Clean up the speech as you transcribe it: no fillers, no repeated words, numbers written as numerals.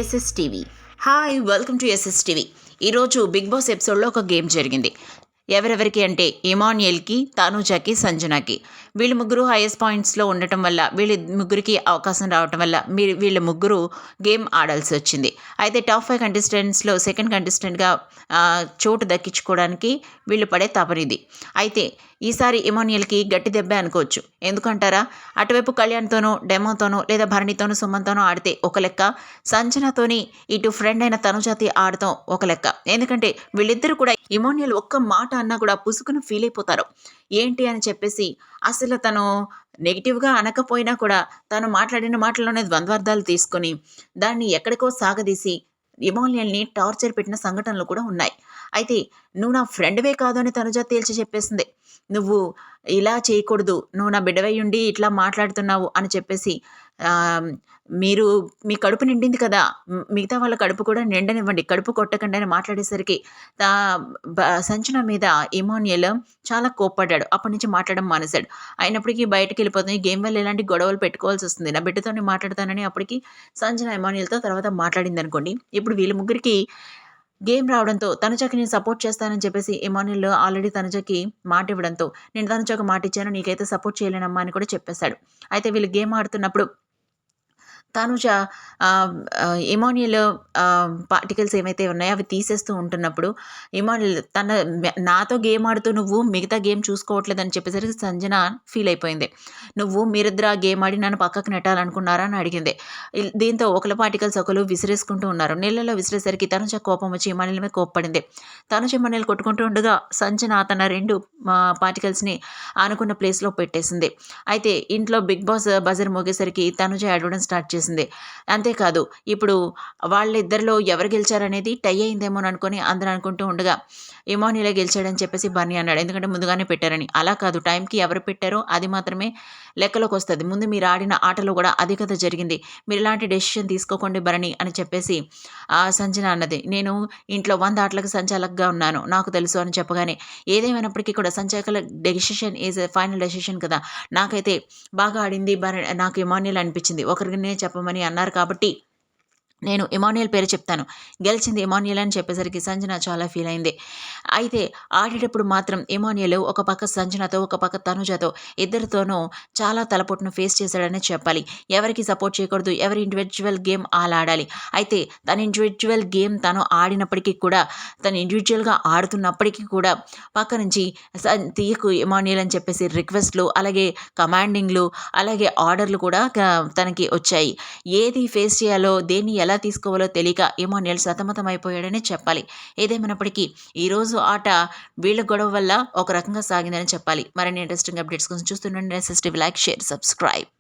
SSTV. Hi, welcome to SSTV. ఈరోజు Bigg Boss ఎపిసోడ్లో ఒక గేమ్ జరిగింది. ఎవరెవరికి అంటే ఇమాన్యుయల్కి, తనూజకి, సంజనాకి. వీళ్ళు ముగ్గురు హైయెస్ట్ పాయింట్స్లో ఉండటం వల్ల, వీళ్ళ ముగ్గురికి అవకాశం రావటం వల్ల వీళ్ళ ముగ్గురు గేమ్ ఆడాల్సి వచ్చింది. అయితే టాప్ 5 కంటెస్టెంట్స్లో సెకండ్ కంటెస్టెంట్గా చోటు దక్కించుకోవడానికి వీళ్ళు పడే తపనిది. అయితే ఈసారి ఇమాన్యుయల్కి గట్టి దెబ్బే అనుకోవచ్చు. ఎందుకంటారా, అటువైపు కళ్యాణ్తోనో, డెమోతోనో, లేదా భరణితోనో, సుమన్తోనో ఆడితే ఒక లెక్క, సంజనతోని ఇటు ఫ్రెండ్ అయిన తనుజాతి ఆడటం ఒక లెక్క. ఎందుకంటే వీళ్ళిద్దరూ కూడా ఇమాన్యుయల్ ఒక్క మాట అన్నా కూడా పుసుకుని ఫీల్ అయిపోతారు. ఏంటి అని చెప్పేసి అసలు తను నెగిటివ్గా అనకపోయినా కూడా తను మాట్లాడిన మాటల్లోనే ద్వంద్వార్థాలు తీసుకొని దాన్ని ఎక్కడికో సాగదీసి ఇమాన్యుయల్ని టార్చర్ పెట్టిన సంఘటనలు కూడా ఉన్నాయి. అయితే నువ్వు నా ఫ్రెండ్వే కాదు అని తనుజ తేల్చి చెప్పేసింది. నువ్వు ఇలా చేయకూడదు, నువ్వు నా బిడ్డవై ఉండి ఇట్లా మాట్లాడుతున్నావు అని చెప్పేసి, మీరు మీ కడుపు నిండింది కదా, మిగతా వాళ్ళ కడుపు కూడా నిండనివ్వండి, కడుపు కొట్టకండి అని మాట్లాడేసరికి సంచన మీద ఇమాన్యుయల్ చాలా కోప్పడ్డాడు. అప్పటి నుంచి మాట్లాడడం మానేశాడు. అయినప్పటికీ బయటకు వెళ్ళిపోతుంది. గేమ్ వల్ల ఎలాంటి గొడవలు పెట్టుకోవాల్సి వస్తుంది. నా బిడ్డతోనే మాట్లాడతానని అప్పటికి సంచన ఇమాన్యుయల్తో తర్వాత మాట్లాడింది అనుకోండి. ఇప్పుడు వీళ్ళ ముగ్గురికి గేమ్ రావడంతో తనుజకి నేను సపోర్ట్ చేస్తానని చెప్పేసి ఇమాన్యుయల్ ఆల్రెడీ తనుజకి మాట ఇవ్వడంతో, నేను తనుజకు మాట ఇచ్చాను, నీకైతే సపోర్ట్ చేయలేనమ్మా అని కూడా చెప్పేశాడు. అయితే వీళ్ళు గేమ్ ఆడుతున్నప్పుడు తనుజ ఇమాన్యుయల్ పార్టికల్స్ ఏమైతే ఉన్నాయో అవి తీసేస్తూ ఉంటున్నప్పుడు ఇమాన్యుయల్ నాతో గేమ్ ఆడుతూ నువ్వు మిగతా గేమ్ చూసుకోవట్లేదని చెప్పేసరికి సంజన ఫీల్ అయిపోయింది. నువ్వు మీరిద్దరు ఆ గేమ్ ఆడి నన్ను పక్కకు నెట్టాలనుకున్నారా అని అడిగింది. దీంతో ఒకళ్ళ పార్టికల్స్ ఒకరు విసిరేసుకుంటూ ఉన్నారు. నీళ్ళలో విసిరేసరికి తనుజ కోపం వచ్చి ఇమాన్యుయల్ మీద కోప్పడింది. తనుజ ఇమాన్యుయల్ కొట్టుకుంటూ ఉండగా సంజన తన 2 పార్టికల్స్ని ఆనుకున్న ప్లేస్లో పెట్టేసింది. అయితే ఇంట్లో బిగ్ బాస్ బజర్ మోగేసరికి తనుజ ఏడవడం స్టార్ట్ చేసింది. అంతేకాదు, ఇప్పుడు వాళ్ళిద్దరిలో ఎవరు గెలిచారనేది టై అయిందేమో అనుకుని అందరూ అనుకుంటూ ఉండగా ఇమాన్యుయలే గెలిచాడని చెప్పేసి బన్నీ అన్నాడు. ఎందుకంటే ముందుగానే పెట్టారని. అలా కాదు, టైంకి ఎవరు పెట్టారో అది మాత్రమే లెక్కలోకి వస్తుంది. ముందు మీరు ఆడిన ఆటలో కూడా అది కదా జరిగింది. మీరు ఇలాంటి డెసిషన్ తీసుకోకండి భరణి అని చెప్పేసి సంజన అన్నది. నేను ఇంట్లో 100 ఆటలకు సంచాలకుగా ఉన్నాను, నాకు తెలుసు అని చెప్పగానే, ఏదేమైనప్పటికీ కూడా సంచాలకుల డెసిషన్ ఈజ్ ఫైనల్ డెసిషన్ కదా, నాకైతే బాగా ఆడింది నాకు ఇమాన్యుయల్ అనిపించింది, ఒకరినే చెప్పమని అన్నారు కాబట్టి నేను ఇమాన్యుయల్ పేరు చెప్తాను, గెలిచింది ఇమాన్యుయల్ అని చెప్పేసరికి సంజన చాలా ఫీల్ అయింది. అయితే ఆడేటప్పుడు మాత్రం ఇమాన్యుయల్ ఒక పక్క సంజనతో, ఒక పక్క తనుజతో, ఇద్దరితోనూ చాలా తలపోటును ఫేస్ చేశాడనే చెప్పాలి. ఎవరికి సపోర్ట్ చేయకూడదు, ఎవరి ఇండివిజువల్ గేమ్ అలా ఆడాలి. అయితే తన ఇండివిజువల్ గేమ్ తను ఆడినప్పటికీ కూడా, తను ఇండివిజువల్గా ఆడుతున్నప్పటికీ కూడా పక్క నుంచి తీయకు ఇమాన్యుయల్ అని చెప్పేసి రిక్వెస్ట్లు, అలాగే కమాండింగ్లు, అలాగే ఆర్డర్లు కూడా తనకి వచ్చాయి. ఏది ఫేస్ చేయాలో, దేన్ని ఎలా తీసుకోవాలో తెలియక ఇమాన్యుయల్ సతమతమైపోయాడనే చెప్పాలి. ఏదేమైనప్పటికీ ఈరోజు ఆట వీళ్ళ గొడవ వల్ల ఒక రకంగా సాగిందని చెప్పాలి. మరిన్ని ఇంట్రెస్టింగ్ అప్డేట్స్ కోసం చూస్తుండండి ఎస్ఎస్టీవీ. Like, share, subscribe.